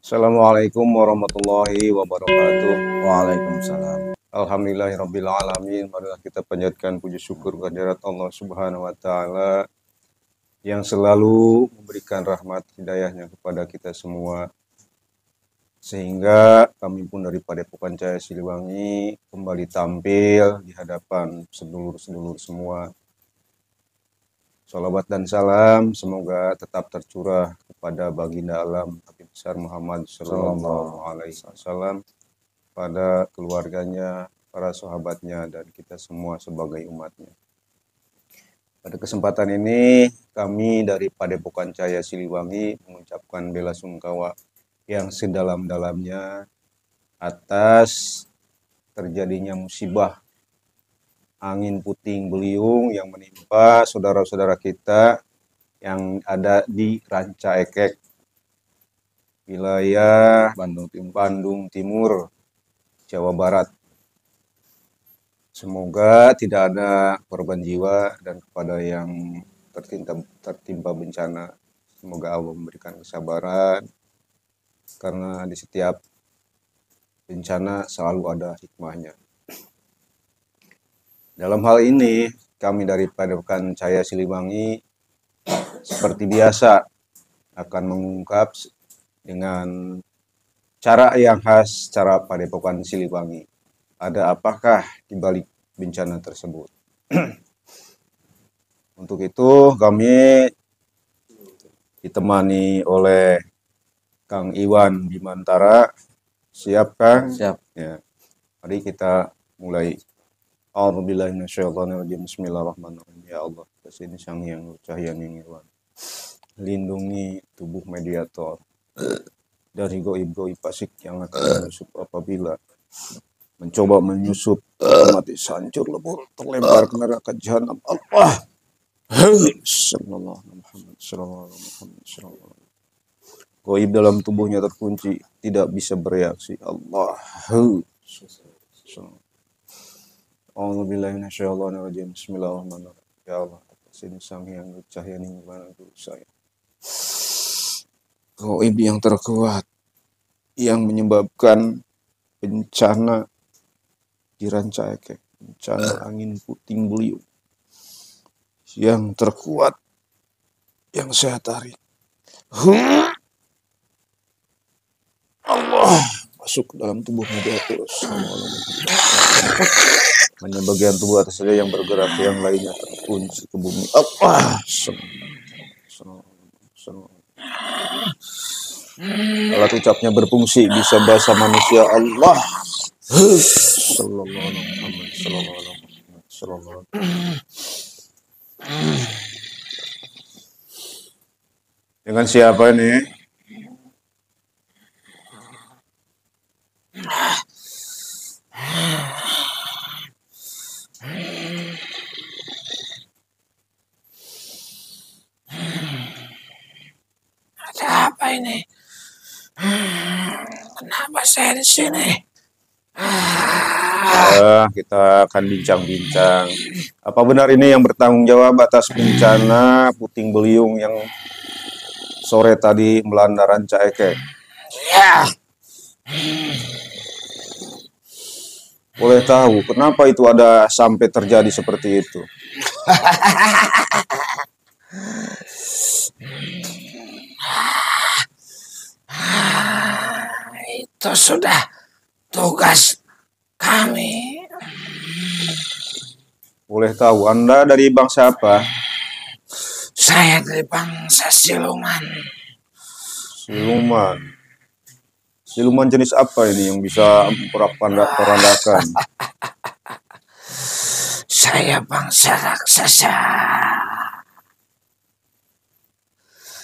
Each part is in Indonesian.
Assalamualaikum warahmatullahi wabarakatuh. Waalaikumsalam. Alhamdulillahirabbil alamin. Marilah kita panjatkan puji syukur kehadirat Allah Subhanahu wa taala yang selalu memberikan rahmat hidayahnya kepada kita semua. Sehingga kami pun dari Padepokan Cahaya Siliwangi kembali tampil di hadapan sedulur-sedulur semua. Salawat dan salam semoga tetap tercurah kepada baginda alam Nabi besar Muhammad Sallallahu Alaihi Wasallam, pada keluarganya, para sahabatnya, dan kita semua sebagai umatnya. Pada kesempatan ini kami dari Padepokan Cahaya Siliwangi mengucapkan bela sungkawa yang sedalam-dalamnya atas terjadinya musibah angin puting beliung yang menimpa saudara-saudara kita yang ada di Ranca Ekek, wilayah Bandung Timur, Jawa Barat. Semoga tidak ada korban jiwa, dan kepada yang tertimpa bencana, semoga Allah memberikan kesabaran, karena di setiap bencana selalu ada hikmahnya. Dalam hal ini, kami dari Padepokan Cahaya Siliwangi seperti biasa akan mengungkap dengan cara yang khas, cara Padepokan Siliwangi. Ada apakah di balik bencana tersebut? Untuk itu kami ditemani oleh Kang Iwan Bimantara. Siap, Kang? Siap. Ya. Mari kita mulai. A'udzubillahiminasyaitonirrajim. Bismillahirrahmanirrahim. Ya Allah, kesini Sang Hyang Cahaya Ningirwan, lindungi tubuh mediator dari goib-goib fasik yang akan menyusup apabila mencoba menyusup, mati hancur lebur, terlempar ke neraka jahanam. Allah. Sallallahu alaihi Muhammad sallallahu alaihi Muhammad sallallahu alaihi. Goib dalam tubuhnya terkunci, tidak bisa bereaksi. Allah. A'udzubillahiminasyaitonirrajim. Bismillahirrahmanirrahim. Ya Allah, sini Sang Hyang Cahaya Ningirwan saya. Goib yang terkuat yang menyebabkan bencana di Ranca Ekek, bencana angin puting beliung yang terkuat yang saya tarik. Allah masuk ke dalam tubuh mediator. Hanya bagian tubuh atas saja yang bergerak, yang lainnya terkunci ke bumi. Allah. Alat ucapnya berfungsi, bisa bahasa manusia. Allah. Sallallahu alaihi Muhammad sallallahu alaihi Muhammad sallallahu alaihi. Dengan siapa ini? Ada apa ini? Kenapa saya di sini? Kita akan bincang-bincang. Apa benar ini yang bertanggung jawab atas bencana puting beliung yang sore tadi melanda Ranca Ekek? Ya, Boleh tahu kenapa itu ada sampai terjadi seperti itu? itu sudah tugas kami. Boleh tahu Anda dari bangsa apa? Saya dari bangsa siluman. Siluman. Siluman jenis apa ini yang bisa memporak-porandakan? Saya bangsa raksasa.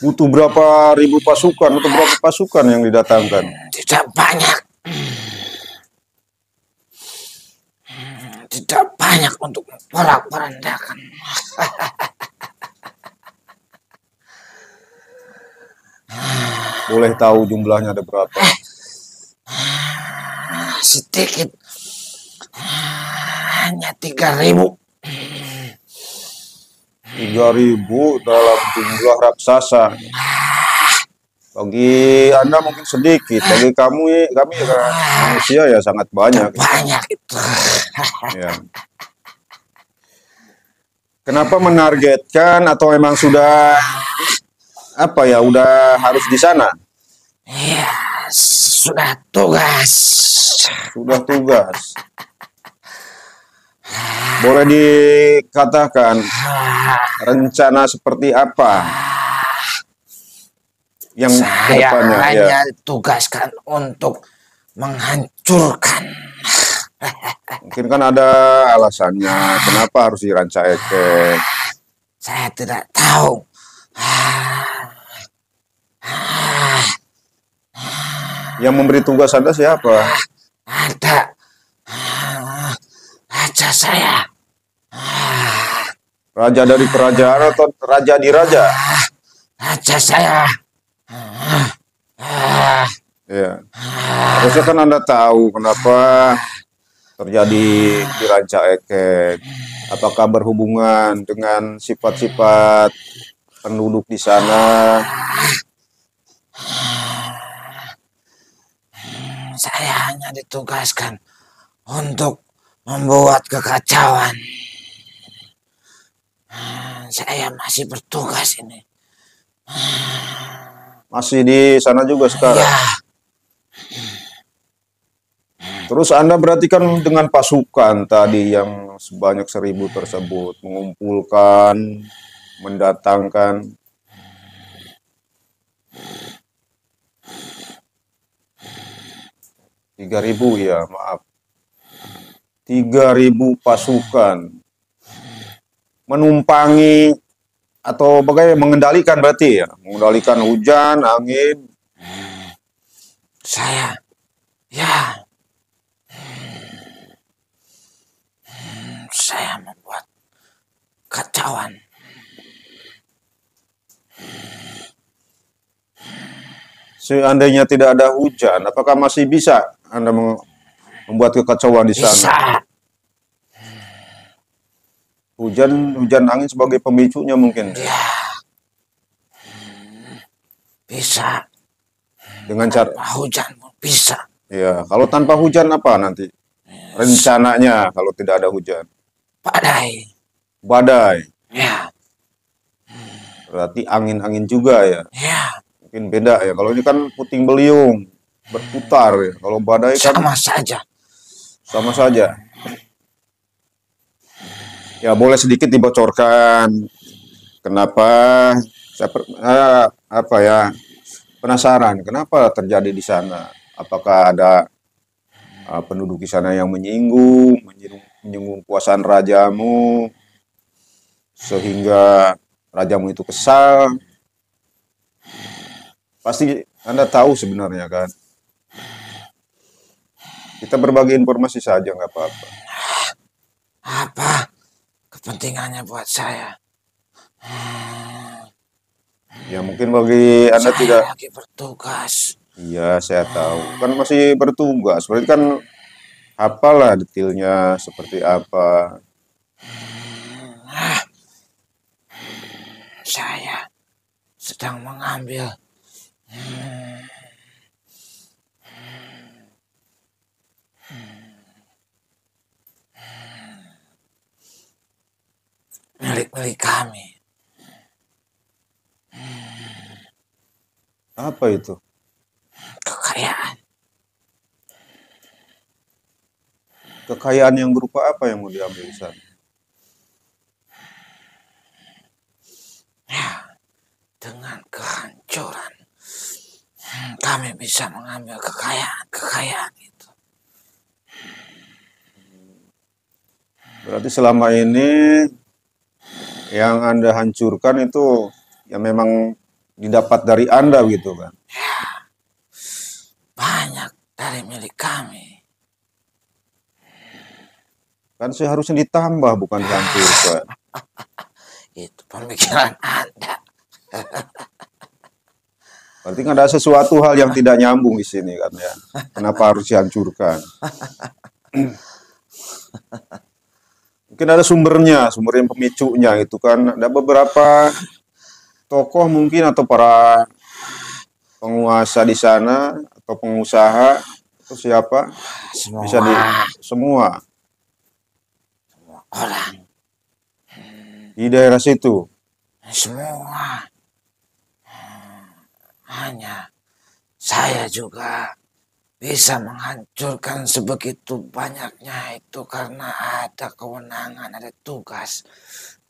Butuh berapa ribu pasukan atau berapa pasukan yang didatangkan? Tidak banyak. Tidak banyak untuk memporak-porandakan. Boleh tahu jumlahnya ada berapa? Sedikit. Hanya 3.000. 3.000 dalam jumlah raksasa. Bagi Anda mungkin sedikit, bagi kami ya manusia ya sangat banyak. Banyak itu. Ya. Kenapa menargetkan atau memang sudah apa ya, udah harus di sana? Ya, sudah tugas. Sudah tugas. Boleh dikatakan rencana seperti apa yang Saya kedepannya? Ya. hanya ditugaskan untuk menghancurkan. Mungkin kan ada alasannya kenapa harus dirancang Eke. Saya tidak tahu. Yang memberi tugas Anda siapa? Ada raja saya. Raja dari kerajaan atau raja di raja? Raja saya. Ya. Harusnya kan Anda tahu kenapa terjadi di Ranca Ekek. Apakah berhubungan dengan sifat-sifat penduduk di sana? Saya hanya ditugaskan untuk membuat kekacauan. Saya masih bertugas ini. Masih di sana juga sekarang? Ya, Terus Anda berarti kan dengan pasukan tadi yang sebanyak 1.000 tersebut, mengumpulkan, mendatangkan. Tiga ribu ya, maaf. 3.000 pasukan. Menumpangi atau bagaimana mengendalikan berarti ya? Mengendalikan hujan, angin. saya. Ya. Saya membuat kacauan. Seandainya tidak ada hujan, apakah masih bisa Anda membuat kekacauan di sana? Bisa. Hujan angin sebagai pemicunya mungkin. Ya. Bisa. Dengan cara Hujan pun bisa. ya, kalau tanpa hujan apa nanti? Rencananya kalau tidak ada hujan. Badai. Badai. Ya. Berarti angin-angin juga ya. Ya. Mungkin beda ya. Kalau ini kan puting beliung, berputar ya. Kalau badai kan Sama saja. sama saja. Ya, boleh sedikit dibocorkan kenapa saya apa ya, penasaran kenapa terjadi di sana? Apakah ada penduduk di sana yang menyinggung kuasaan rajamu sehingga rajamu itu kesal? Pasti Anda tahu sebenarnya kan. Kita berbagi informasi saja nggak apa-apa. Apa kepentingannya buat saya? Ya mungkin bagi Anda Saya tidak. lagi bertugas. Iya, saya tahu. Kan masih bertugas. Berarti kan apalah detailnya seperti apa. Saya sedang mengambil milik-milik kami. Apa itu? Kekayaan. Kekayaan yang berupa apa yang mau diambil di sana? Ya, dengan kehancuran kami bisa mengambil kekayaan itu. Berarti selama ini yang Anda hancurkan itu ya memang didapat dari Anda gitu kan? Ya, banyak dari milik kami. Kan seharusnya ditambah bukan dihancurkan. Itu pemikiran Anda. Berarti kan ada sesuatu hal yang tidak nyambung di sini kan ya. Kenapa harus dihancurkan? Mungkin ada sumber yang pemicunya itu kan. Ada beberapa tokoh mungkin atau para penguasa di sana atau pengusaha atau siapa? Semua Bisa di semua orang, di daerah situ. semua. Hanya saya juga bisa menghancurkan sebegitu banyaknya itu karena ada kewenangan, ada tugas.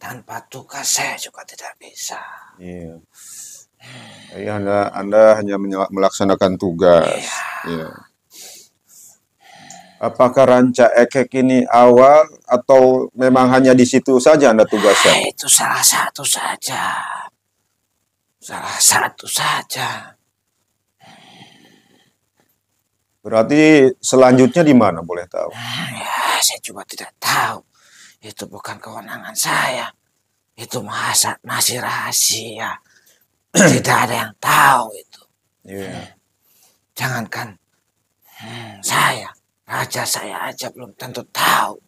Tanpa tugas saya juga tidak bisa. Iya. Jadi Anda hanya melaksanakan tugas. Iya. Apakah Ranca Ekek ini awal atau memang hanya di situ saja Anda tugasnya? Itu salah satu saja. Salah satu saja. Berarti selanjutnya di mana boleh tahu? Ya, saya juga tidak tahu. Itu bukan kewenangan saya. Itu masih rahasia. Tidak ada yang tahu itu. Iya. Jangankan saya, raja saya aja belum tentu tahu.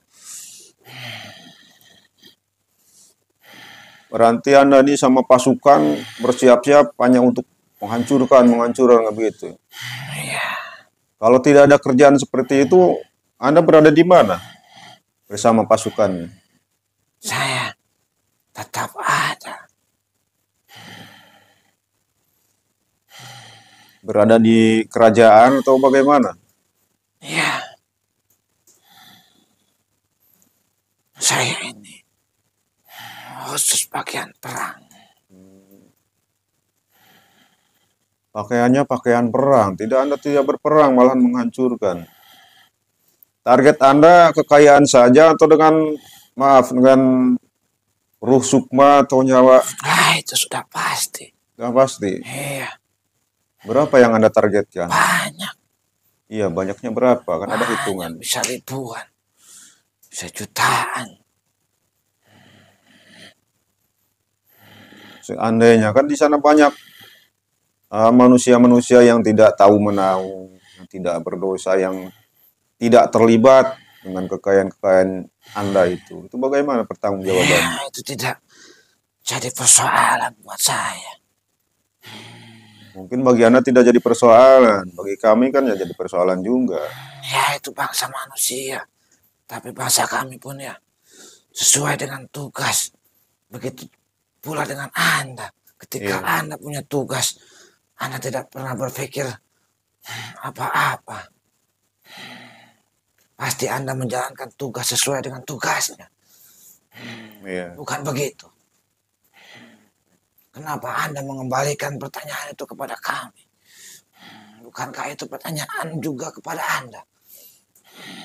Berarti Anda ini sama pasukan bersiap-siap hanya untuk menghancurkan begitu. Iya. Kalau tidak ada kerjaan seperti itu, Anda berada di mana bersama pasukannya? Saya tetap ada. Berada di kerajaan atau bagaimana? Iya. Saya ini khusus pakaian perang. Pakaiannya pakaian perang, Anda tidak berperang, malah menghancurkan. Target Anda kekayaan saja atau dengan ruh sukma atau nyawa? Itu sudah pasti. Sudah pasti. Iya. Berapa yang Anda targetkan? Banyak. Iya, banyaknya berapa? Kan ada Banyak, hitungan. bisa ribuan. Bisa jutaan. Seandainya kan di sana banyak manusia-manusia yang tidak tahu menahu, yang tidak berdosa, yang tidak terlibat dengan kekayaan-kekayaan Anda itu. Itu bagaimana pertanggungjawabannya? Ya, itu tidak jadi persoalan buat saya. Mungkin bagi Anda tidak jadi persoalan, bagi kami kan ya jadi persoalan juga. Ya, itu bangsa manusia. Tapi bangsa kami pun ya sesuai dengan tugas. Begitu pula dengan Anda. Ketika Anda punya tugas, Anda tidak pernah berpikir apa-apa. Pasti Anda menjalankan tugas sesuai dengan tugasnya. Bukan begitu. Kenapa Anda mengembalikan pertanyaan itu kepada kami? Bukankah itu pertanyaan juga kepada Anda?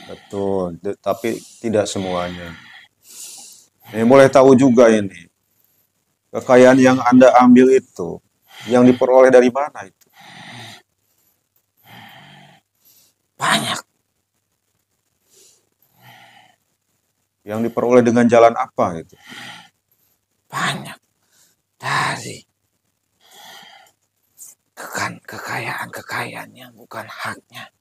Betul, tapi tidak semuanya. Ini boleh tahu juga ini. Kekayaan yang Anda ambil itu, yang diperoleh dari mana itu? Banyak. Yang diperoleh dengan jalan apa itu? Banyak. Dari kekayaan yang bukan haknya.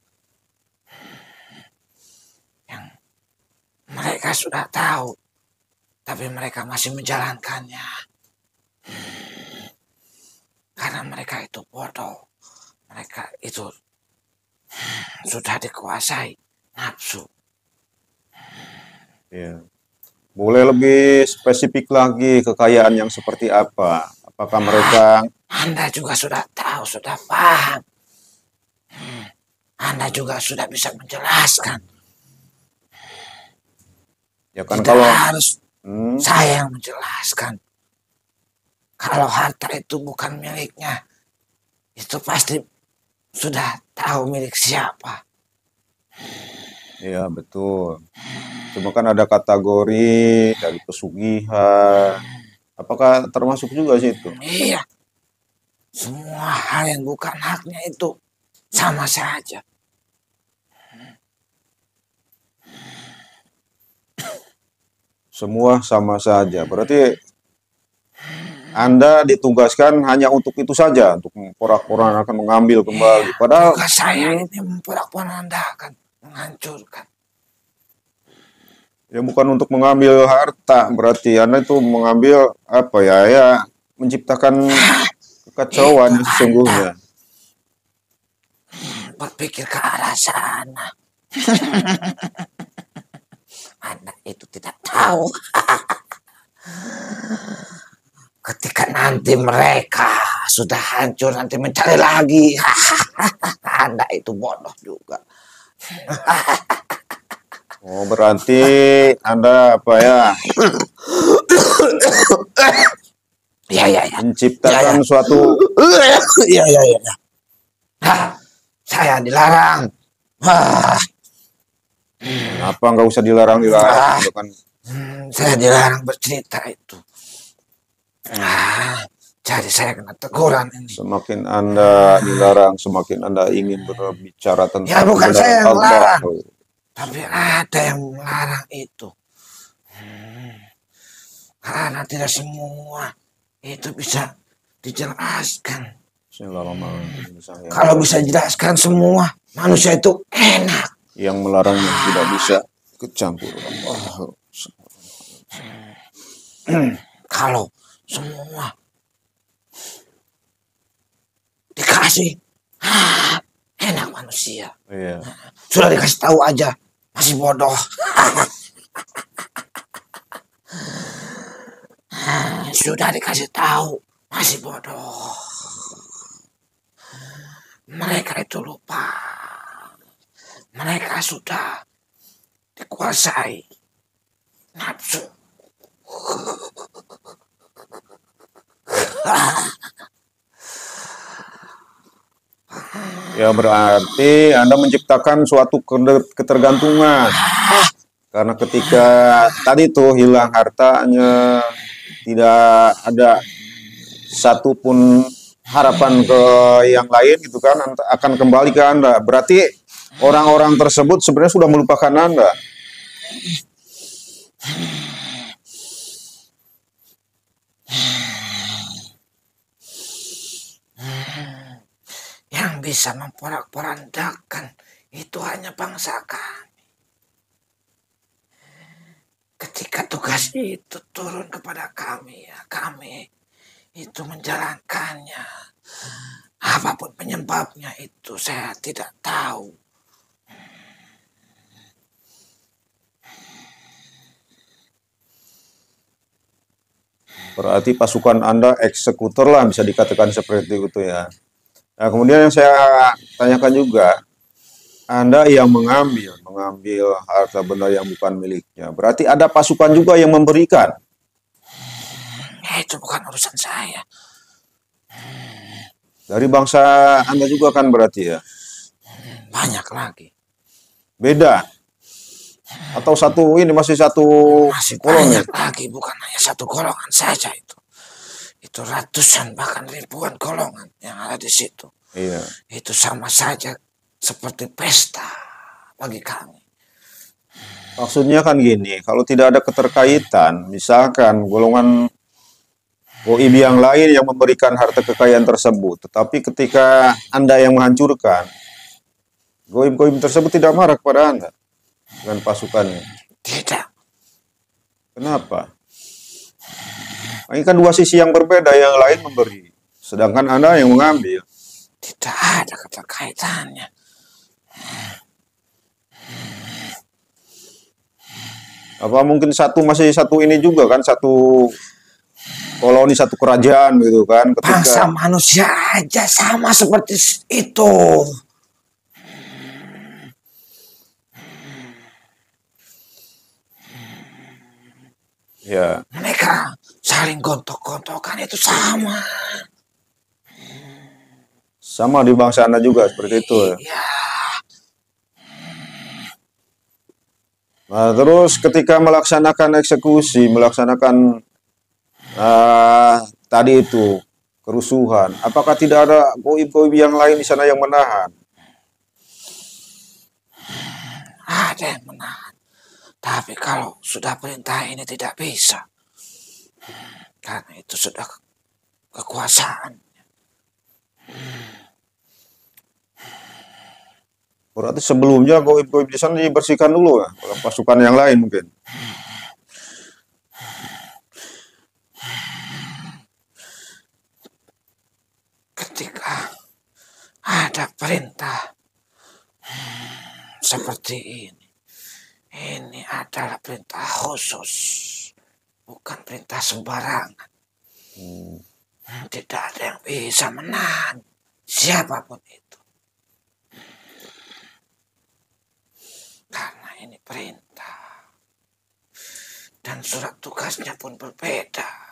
Yang mereka sudah tahu, tapi mereka masih menjalankannya. Karena mereka itu bodoh. Mereka itu sudah dikuasai nafsu. Ya. Boleh lebih spesifik lagi kekayaan yang seperti apa? Apakah mereka... Anda juga sudah tahu, sudah paham. Anda juga sudah bisa menjelaskan. Ya kan Tidak kalau harus saya yang menjelaskan. Kalau harta itu bukan miliknya, itu pasti sudah tahu milik siapa. Iya, betul. Cuma kan ada kategori dari pesugihan. Apakah termasuk juga situ? Iya. Semua hal yang bukan haknya itu sama saja. Semua sama saja. Berarti Anda ditugaskan hanya untuk itu saja, untuk memporak-porandakan, mengambil kembali. Padahal tugas saya ini memporak-porandakan, menghancurkan. Ya bukan untuk mengambil harta, berarti Anda itu mengambil apa ya, menciptakan kekacauan yang sesungguhnya. berpikir ke arah sana. Anda itu tidak tahu. Ketika nanti mereka sudah hancur, nanti mencari lagi. Anda itu bodoh juga. Oh, berarti Anda apa ya? Ya. Menciptakan suatu. Ya. Saya dilarang. Apa nggak usah dilarang gitu kan? Saya dilarang bercerita itu. Jadi saya kena teguran ini. Semakin Anda dilarang, semakin Anda ingin berbicara tentang Ya bukan saya yang Allah. melarang, tapi ada yang melarang itu. Karena tidak semua itu bisa dijelaskan. Kalau bisa dijelaskan semua, manusia itu enak. Yang melarangnya tidak bisa kecampur. Kalau semua dikasih, enak manusia. Iya. Sudah dikasih tahu aja, masih bodoh. Sudah dikasih tahu, masih bodoh. Mereka itu lupa. Mereka sudah dikuasai nafsu. Ya berarti Anda menciptakan suatu ketergantungan. Karena ketika tadi tuh hilang hartanya, tidak ada satupun harapan ke yang lain gitu kan, akan kembali ke Anda. Berarti orang-orang tersebut sebenarnya sudah melupakan Anda. Yang bisa memporak-porandakan itu hanya bangsa kami. Ketika tugas itu turun kepada kami, ya kami itu menjalankannya. Apapun penyebabnya itu saya tidak tahu. Berarti pasukan Anda eksekutor lah, bisa dikatakan seperti itu ya. Nah, kemudian yang saya tanyakan juga, Anda yang mengambil harta benda yang bukan miliknya. Berarti ada pasukan juga yang memberikan. Itu bukan urusan saya. Dari bangsa Anda juga kan berarti ya? Banyak lagi. Beda. Atau satu ini masih satu Masih koloni? banyak lagi, bukan hanya satu golongan saja itu. Itu ratusan bahkan ribuan golongan yang ada di situ. Iya. Itu sama saja seperti pesta bagi kami. Maksudnya kan gini, kalau tidak ada keterkaitan, misalkan golongan goib yang lain yang memberikan harta kekayaan tersebut, tetapi ketika Anda yang menghancurkan, goib-goib tersebut tidak marah kepada Anda dengan pasukannya. Tidak. Kenapa? Ini kan dua sisi yang berbeda, yang lain memberi, sedangkan Anda yang mengambil. Tidak ada keterkaitannya. Apa mungkin masih satu ini juga kan, satu koloni, satu kerajaan gitu kan? Bangsa manusia aja sama seperti itu. Ya. Mereka saling gontok-gontokan itu sama. Sama di bangsa Anda juga seperti itu ya? Iya. Nah, terus ketika melaksanakan eksekusi, melaksanakan tadi itu kerusuhan, apakah tidak ada goib-goib yang lain di sana yang menahan? Ada yang menahan. Tapi kalau sudah perintah ini tidak bisa. Karena itu sudah kekuasaan. Berarti sebelumnya goib-goib di sana dibersihkan dulu ya, oleh pasukan yang lain mungkin. Ketika ada perintah seperti ini. Ini adalah perintah khusus, bukan perintah sembarangan. Tidak ada yang bisa menahan siapapun itu. Karena ini perintah. Dan surat tugasnya pun berbeda.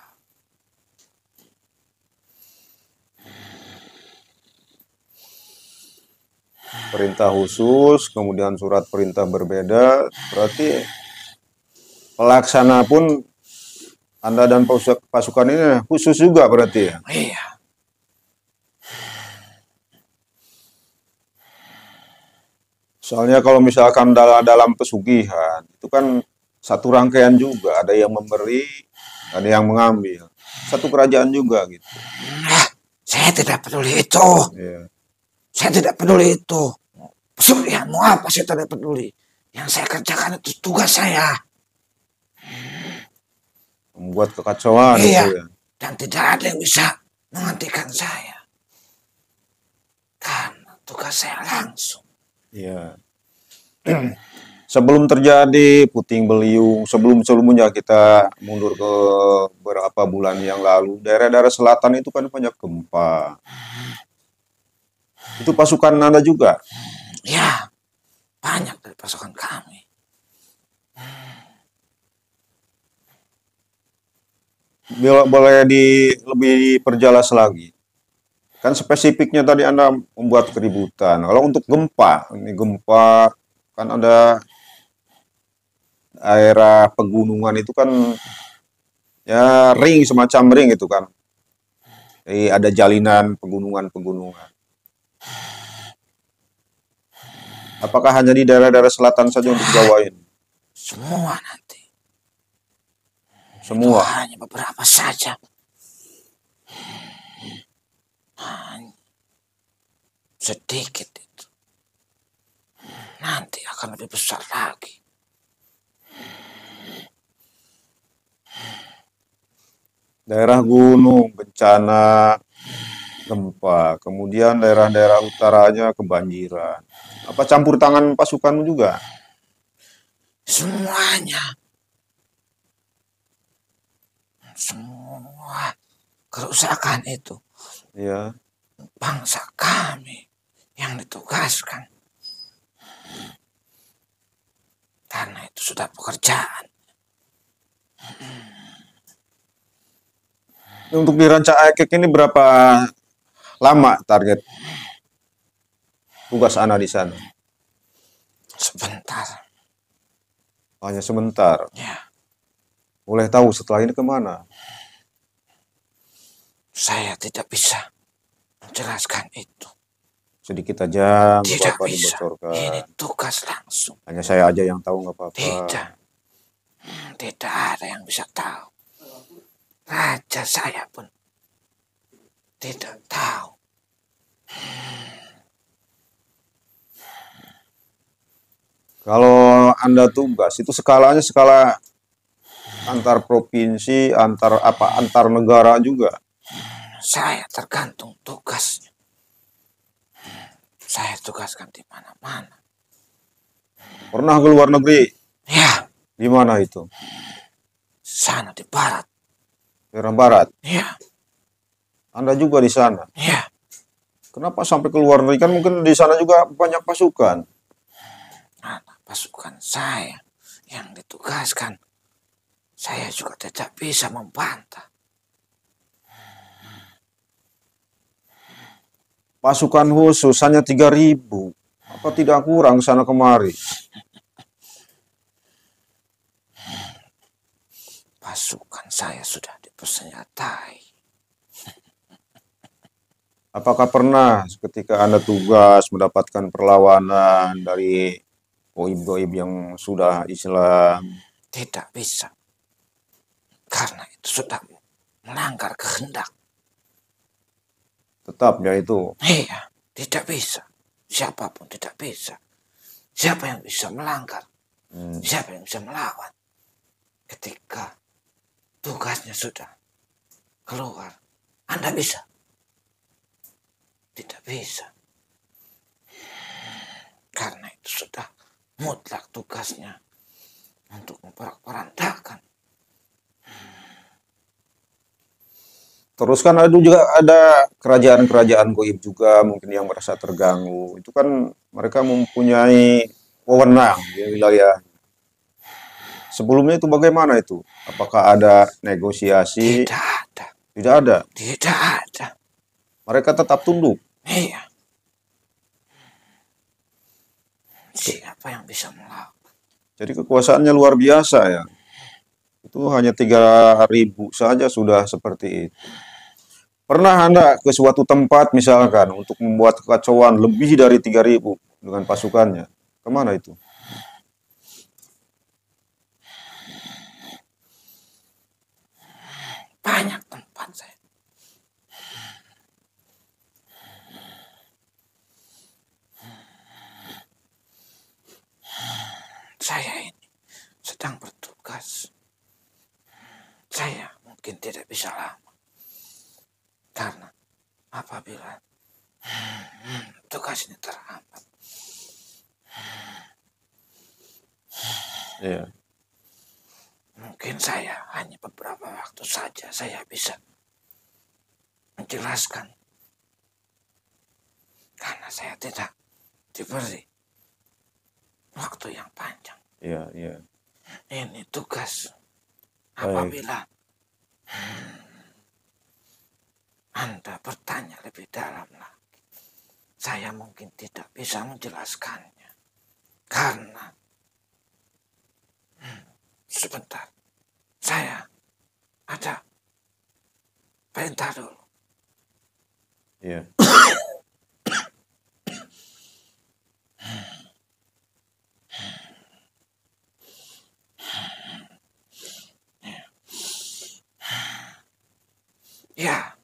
Perintah khusus, kemudian surat perintah berbeda, berarti pelaksana pun Anda dan pasukan ini khusus juga berarti ya? Iya. Soalnya kalau misalkan dalam pesugihan, itu kan satu rangkaian juga, ada yang memberi, ada yang mengambil. Satu kerajaan juga gitu. Saya tidak peduli itu. Iya. Saya tidak peduli itu. Pesugihan mau apa saya tidak peduli. Yang saya kerjakan itu tugas saya. Membuat kekacauan Iya. itu ya. Dan tidak ada yang bisa menghentikan saya. Karena tugas saya langsung. Iya. Sebelum terjadi puting beliung, sebelumnya kita mundur ke beberapa bulan yang lalu, daerah-daerah selatan itu kan banyak gempa. Itu pasukan Anda juga? Ya, banyak dari pasukan kami. Boleh lebih diperjelas lagi. Kan spesifiknya tadi Anda membuat keributan. Kalau untuk gempa, ini gempa kan ada daerah pegunungan itu kan ya ring, semacam ring itu kan. Jadi ada jalinan pegunungan-pegunungan. Apakah hanya di daerah-daerah selatan saja untuk Jawa ini? Semua nanti. Semua? Itu hanya beberapa saja. Hanya sedikit itu. Nanti akan lebih besar lagi. Daerah gunung, bencana, gempa. Kemudian daerah-daerah utaranya kebanjiran. Apa campur tangan pasukanmu juga? Semuanya. Semua kerusakan itu. Ya. Bangsa kami yang ditugaskan. Karena itu sudah pekerjaan. Untuk di Ranca Ekek ini berapa lama target tugas Anda di sana? Sebentar. Hanya sebentar. Ya. Boleh tahu setelah ini kemana? Saya tidak bisa menjelaskan itu. Sedikit aja, nggak Tidak apa-apa bisa. dibocorkan. Ini tugas langsung. Hanya saya aja yang tahu, nggak apa-apa. Tidak. Tidak ada yang bisa tahu. Raja saya pun tidak tahu. Kalau Anda tugas, itu skalanya skala antar provinsi, antar negara juga. Saya tergantung tugasnya. Saya tugaskan di mana-mana. Pernah ke luar negeri? Ya. Di mana itu? Sana di barat. Daerah barat? Ya. Anda juga di sana? Ya. Kenapa sampai ke luar negeri? Kan mungkin di sana juga banyak pasukan. Anak pasukan saya yang ditugaskan. Saya juga tidak bisa membantah. Pasukan khusus hanya 3.000. Apa tidak kurang sana kemari? Pasukan saya sudah dipersenjatai. Apakah pernah ketika Anda tugas mendapatkan perlawanan dari goib-goib yang sudah Islam? Tidak bisa. Karena itu sudah melanggar kehendak. Tetap ya itu. Iya, tidak bisa. Siapapun tidak bisa. Siapa yang bisa melanggar? Siapa yang bisa melawan? Ketika tugasnya sudah keluar, Anda bisa? Tidak bisa. Karena itu sudah mutlak tugasnya untuk memperandakan. Terus kan ada juga ada kerajaan-kerajaan goib juga mungkin yang merasa terganggu. Itu kan mereka mempunyai wewenang di wilayah. Sebelumnya itu bagaimana itu? Apakah ada negosiasi? Tidak ada. Tidak ada. Tidak ada. Mereka tetap tunduk. Iya. Siapa yang bisa melawan? Jadi kekuasaannya luar biasa ya. Itu hanya 3.000 saja sudah seperti itu. Pernah Anda ke suatu tempat misalkan untuk membuat kekacauan lebih dari 3.000 dengan pasukannya? Kemana itu? Banyak tempat saya. Saya ini sedang bertugas. Saya mungkin tidak bisa lama. Karena apabila tugas ini terhambat, Iya. mungkin saya hanya beberapa waktu saja saya bisa menjelaskan. Karena saya tidak diberi waktu yang panjang. Iya, iya. Ini tugas. Baik. Apabila Anda bertanya lebih dalam lagi, saya mungkin tidak bisa menjelaskannya. Karena sebentar, saya ada perintah dulu. Iya. Ya,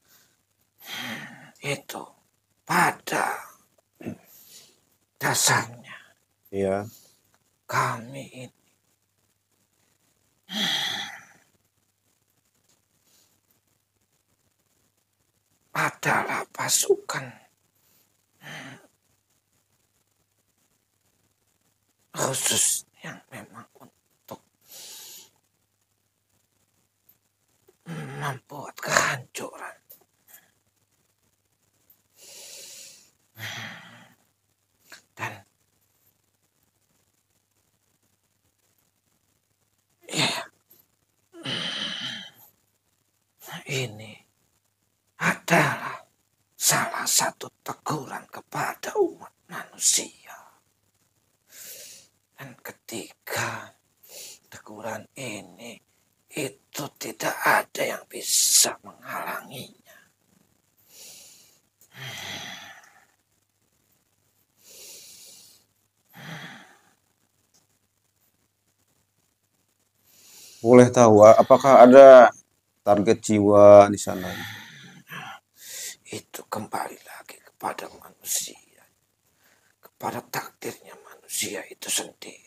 itu pada dasarnya Iya. kami ini adalah pasukan khusus yang memang untuk membuat kehancuran. Dan ya, ini adalah salah satu teguran kepada umat manusia. Dan ketika teguran ini itu tidak ada yang bisa menghalanginya. Boleh tahu apakah ada target jiwa di sana? Itu kembali lagi kepada manusia, kepada takdirnya manusia itu sendiri.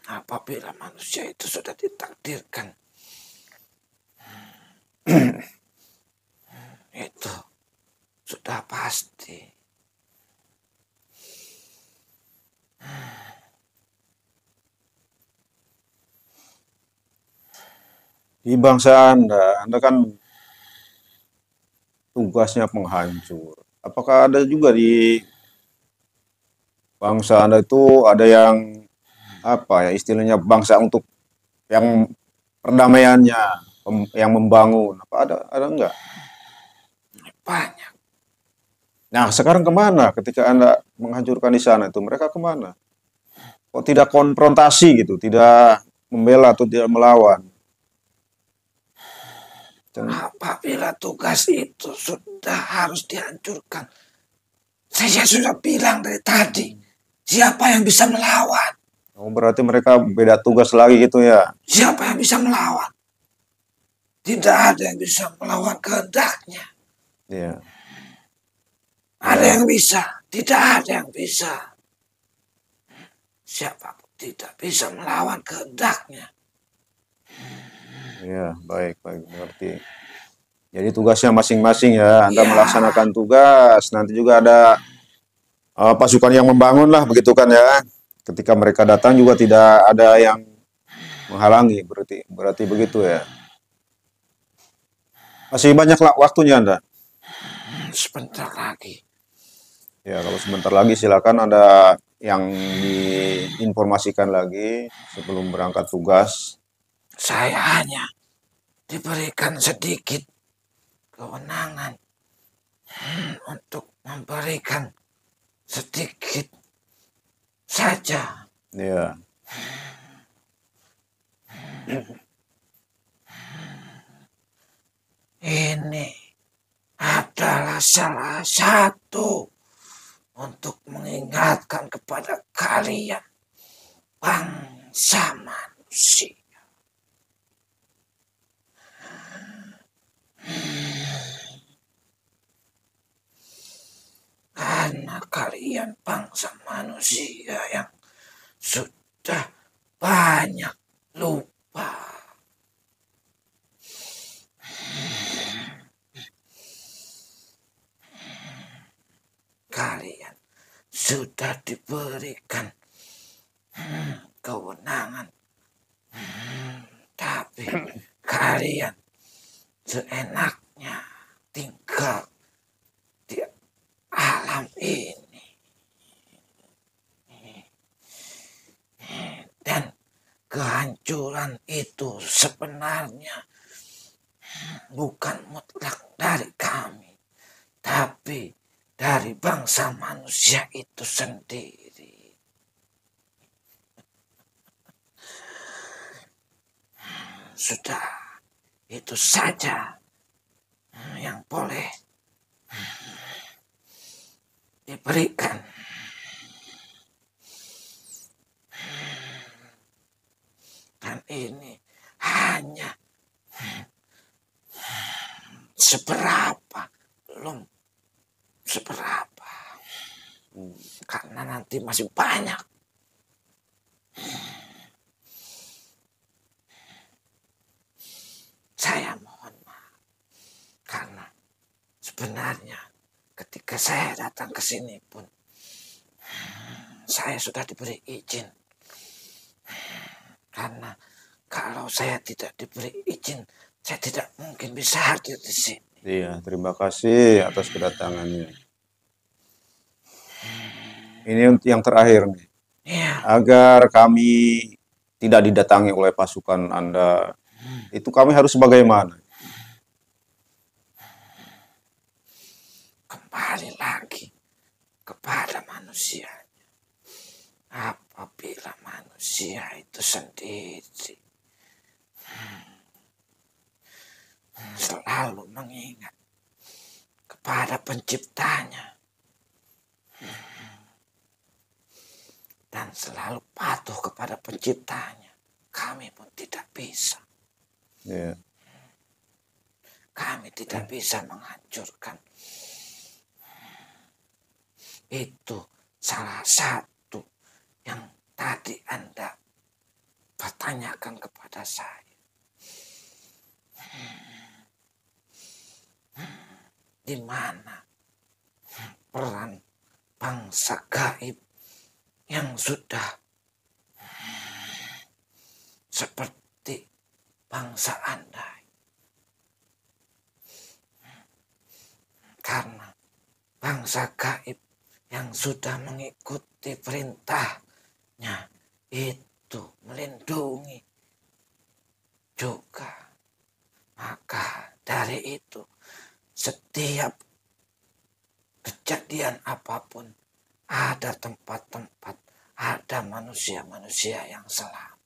Apabila manusia itu sudah ditakdirkan, itu sudah pasti. Di bangsa Anda kan tugasnya penghancur. Apakah ada juga di bangsa Anda itu ada yang apa ya istilahnya bangsa untuk yang perdamaiannya, yang membangun? Apa ada enggak? Banyak. Nah sekarang kemana ketika Anda menghancurkan di sana itu? Mereka kemana? Kok tidak konfrontasi gitu, tidak membela atau tidak melawan? Apabila tugas itu sudah harus dihancurkan, saya sudah bilang dari tadi, siapa yang bisa melawan? Oh, berarti mereka beda tugas lagi gitu ya? Siapa yang bisa melawan? Tidak ada yang bisa melawan kehendaknya. Iya. Ada yang bisa, tidak ada yang bisa. Siapa pun tidak bisa melawan kehendaknya. Iya, baik, mengerti. Jadi tugasnya masing-masing ya. Anda Ya, melaksanakan tugas, nanti juga ada pasukan yang membangun lah begitu kan ya. Ketika mereka datang juga tidak ada yang menghalangi, berarti begitu ya. Masih banyak lah waktunya Anda. sebentar lagi. Ya, kalau sebentar lagi silakan ada yang diinformasikan lagi sebelum berangkat tugas. Saya hanya diberikan sedikit kewenangan untuk memberikan sedikit saja. Ya, Ini adalah salah satu untuk mengingatkan kepada kalian bangsa manusia. Karena kalian bangsa manusia yang sudah banyak lupa. Kalian sudah diberikan kewenangan, tapi kalian seenaknya tinggal di alam ini. Dan kehancuran itu sebenarnya bukan mutlak dari kami, tapi dari bangsa manusia itu sendiri. Sudah, itu saja yang boleh diberikan. Dan ini hanya seberapa, belum seberapa. Karena nanti masih banyak. Saya mohon maaf. Karena sebenarnya ketika saya datang ke sini pun, saya sudah diberi izin. Karena kalau saya tidak diberi izin, saya tidak mungkin bisa hadir di sini. iya, terima kasih atas kedatangannya. Ini yang terakhir nih. Ya, Agar kami tidak didatangi oleh pasukan Anda, itu kami harus bagaimana? kembali lagi kepada manusia. Apabila manusia itu sendiri selalu mengingat kepada penciptanya dan selalu patuh kepada penciptanya, kami pun tidak bisa. Ya, Kami tidak bisa menghancurkan. Itu salah satu yang tadi Anda pertanyakan kepada saya. Di mana peran bangsa gaib yang sudah seperti bangsa Anda. Karena bangsa gaib yang sudah mengikuti perintahnya itu melindungi juga. Maka dari itu setiap kejadian apapun ada tempat-tempat, ada manusia-manusia yang selamat.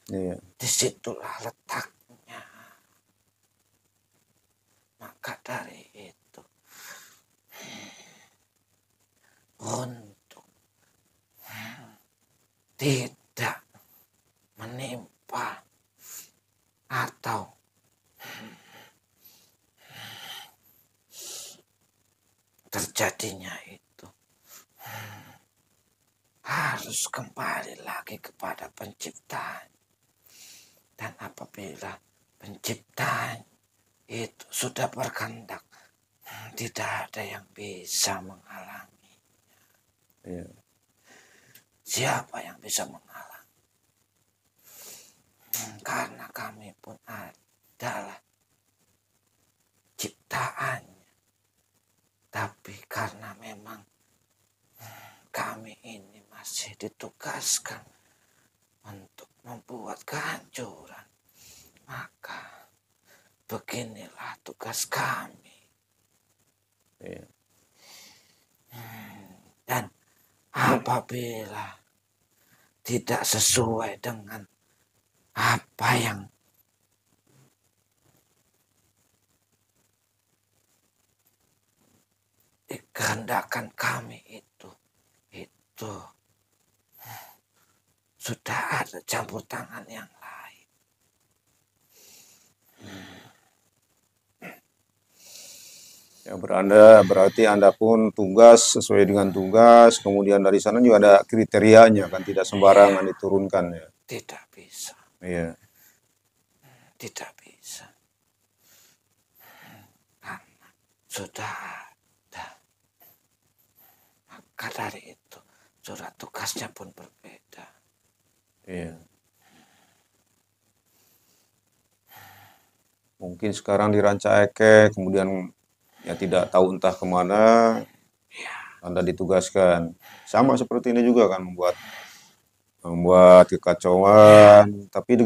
iya. Disitulah letaknya. Maka dari itu untuk tidak menimpa atau terjadinya itu harus kembali lagi kepada penciptaan. Dan apabila penciptaan itu sudah berkehendak. Tidak ada yang bisa menghalangi. Iya. Siapa yang bisa menghalangi? Karena kami pun adalah ciptaannya. Tapi karena memang kami ini masih ditugaskan untuk membuat kehancuran, maka beginilah tugas kami. Iya. Dan apabila tidak sesuai dengan apa yang dikehendakkan kami itu sudah ada campur tangan yang lain. Ya, berarti Anda pun tugas sesuai dengan tugas, kemudian dari sana juga ada kriterianya kan, tidak sembarangan diturunkan ya. Tidak bisa. Iya. Tidak bisa. Karena sudah ada. Maka dari itu surat tugasnya pun berbeda. Iya. Mungkin sekarang di Ranca Ekek, kemudian ya tidak tahu entah kemana Anda ditugaskan. Sama seperti ini juga kan, membuat kekacauan, tapi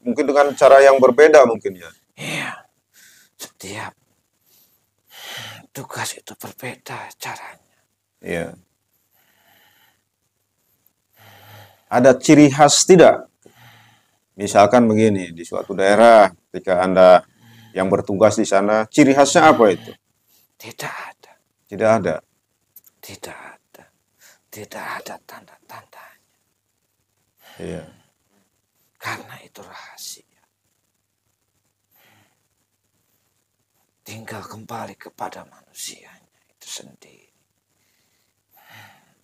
mungkin dengan cara yang berbeda mungkin ya. Iya. Setiap tugas itu berbeda caranya. Iya. Ada ciri khas tidak? Misalkan begini, di suatu daerah ketika Anda yang bertugas di sana, ciri khasnya apa itu? Tidak ada. Tidak ada. Tidak ada. Tidak ada tanda-tandanya. Iya. Karena itu rahasia. Tinggal kembali kepada manusianya itu sendiri.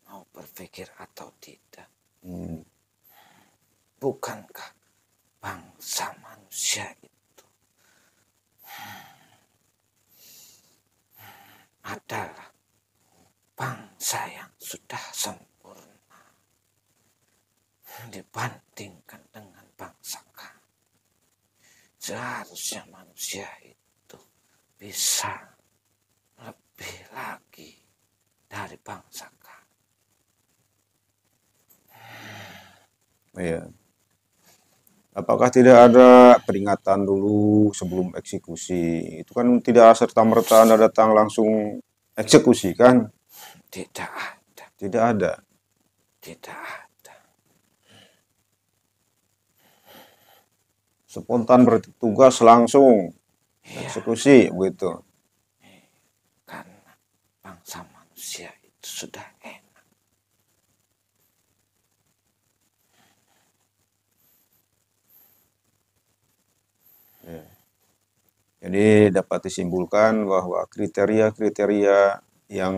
Mau berpikir atau tidak. Bukankah bangsa manusia itu adalah bangsa yang sudah sempurna dibandingkan dengan bangsa kami. Seharusnya manusia itu bisa lebih lagi dari bangsa kami. Iya. Apakah tidak ada peringatan dulu sebelum eksekusi? Itu kan tidak serta-merta Anda datang langsung eksekusi kan? Tidak ada. Tidak ada. Tidak ada. Spontan bertugas langsung eksekusi begitu. Karena bangsa manusia itu sudah enak. Ya. Jadi dapat disimpulkan bahwa kriteria-kriteria yang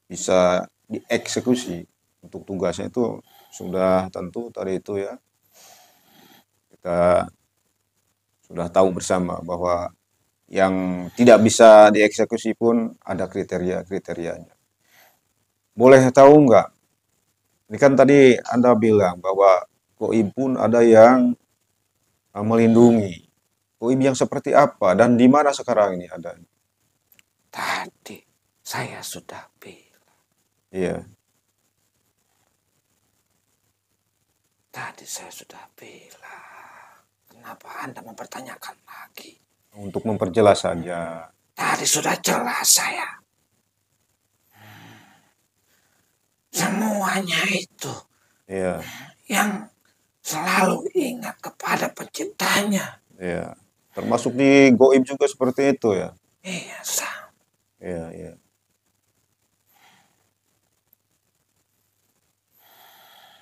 bisa dieksekusi untuk tugasnya itu sudah tentu tadi itu ya. Kita sudah tahu bersama bahwa yang tidak bisa dieksekusi pun ada kriteria-kriterianya. Boleh tahu nggak? Ini kan tadi Anda bilang bahwa Goib pun ada yang melindungi. Goib yang seperti apa dan di mana sekarang ini ada? Tadi saya sudah bilang. Iya. Tadi saya sudah bilang. Kenapa Anda mempertanyakan lagi? Untuk memperjelas saja. Tadi sudah jelas saya. Semuanya itu Iya. yang selalu ingat kepada penciptanya. Iya. Termasuk di Goib juga seperti itu ya. Iya, sama. Iya, iya.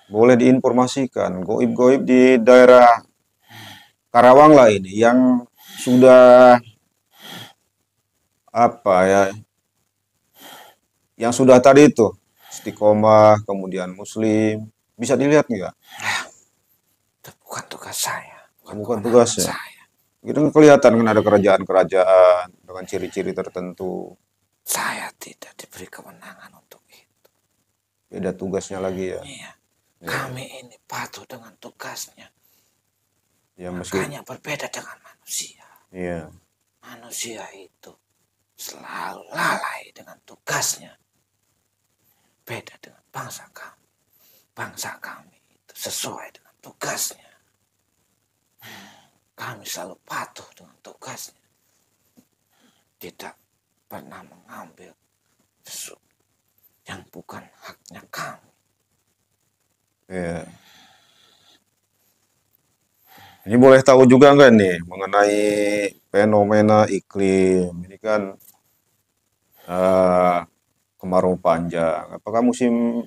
Boleh diinformasikan Goib-Goib di daerah Karawang lah ini yang sudah apa ya? Yang sudah tadi itu istiqomah, kemudian muslim, bisa dilihat nggak? Itu bukan tugas saya. Bukan kewenangan tugasnya. saya. Itu kan kelihatan kan ada kerajaan-kerajaan dengan ciri-ciri tertentu. Saya tidak diberi kewenangan untuk itu. Beda tugasnya lagi ya. Iya. Ya, Kami ini patuh dengan tugasnya. ya meski Makanya berbeda dengan manusia. iya. Manusia itu selalu lalai dengan tugasnya. Beda dengan bangsa kami. Bangsa kami itu sesuai dengan tugasnya. Kami selalu patuh dengan tugasnya. Tidak pernah mengambil sesuatu yang bukan haknya kami. Ya. Ini boleh tahu juga nggak nih mengenai fenomena iklim? Ini kan eh, kemarau panjang. Apakah musim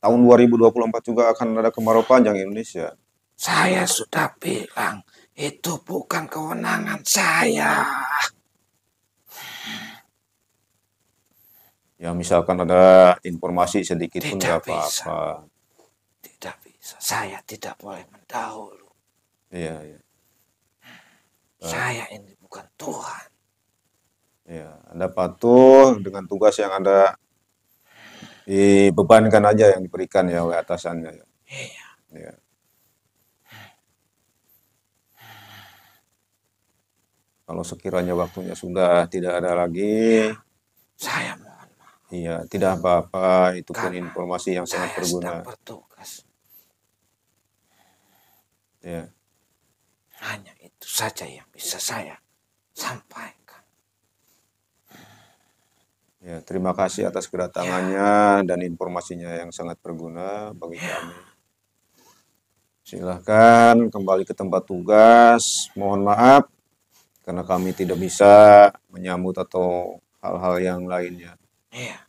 tahun 2024 juga akan ada kemarau panjang di Indonesia? Saya sudah bilang, itu bukan kewenangan saya. Ya misalkan ada informasi sedikit pun nggak Tidak bisa. apa-apa. Tidak bisa. Saya tidak boleh mendahulu. Iya, iya. Saya ini bukan Tuhan. Ya, Anda patuh dengan tugas yang Anda dibebankan aja yang diberikan ya oleh atasannya ya. Iya. Ya. Kalau sekiranya waktunya sudah tidak ada lagi, Saya mohon maaf. iya tidak apa-apa. Itu pun Karena informasi yang sangat saya sedang berguna. bertugas. Ya, Hanya itu saja yang bisa saya sampaikan. ya. Terima kasih atas kedatangannya dan informasinya yang sangat berguna bagi kami. Silahkan kembali ke tempat tugas. Mohon maaf karena kami tidak bisa menyambut atau hal-hal yang lainnya. Iya.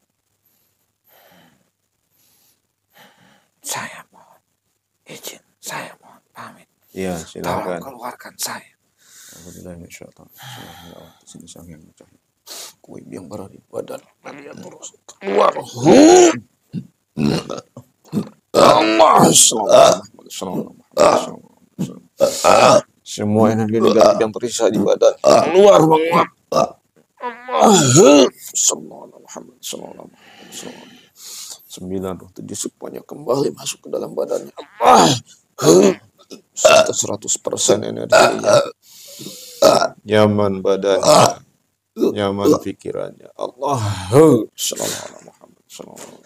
Saya mohon izin. Saya mohon pamit. Iya, Tolong silakan. keluarkan saya. Kuib yang berada di badan kalian terus Keluar. semua energi negatif yang tersisa di badan Keluar menguap. sembilan roh tujuh semuanya kembali masuk ke dalam badannya 100% energinya nyaman badannya nyaman pikirannya Allah sallallahu alaihi Muhammad sallallahu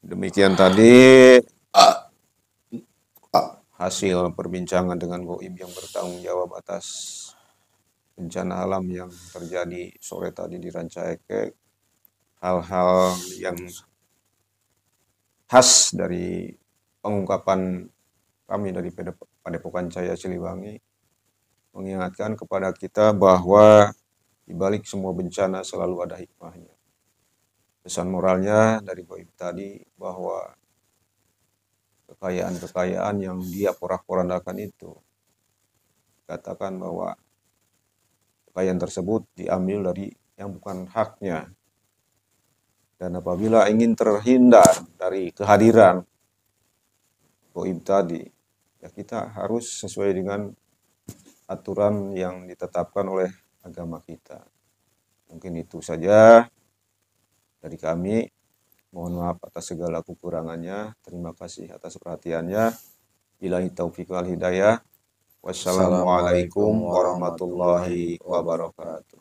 demikian tadi hasil perbincangan dengan Goib yang bertanggung jawab atas bencana alam yang terjadi sore tadi di Rancaekek. Hal-hal yang khas dari pengungkapan kami dari Padepokan Cahaya Siliwangi mengingatkan kepada kita bahwa di balik semua bencana selalu ada hikmahnya. Pesan moralnya dari Goib tadi bahwa kekayaan-kekayaan yang dia porak-porandakan itu, katakan bahwa kekayaan tersebut diambil dari yang bukan haknya. Dan apabila ingin terhindar dari kehadiran Goib tadi, ya kita harus sesuai dengan aturan yang ditetapkan oleh agama kita. Mungkin itu saja dari kami. Mohon maaf atas segala kekurangannya. Terima kasih atas perhatiannya. Billahi taufiq wal hidayah. Wassalamualaikum warahmatullahi wabarakatuh.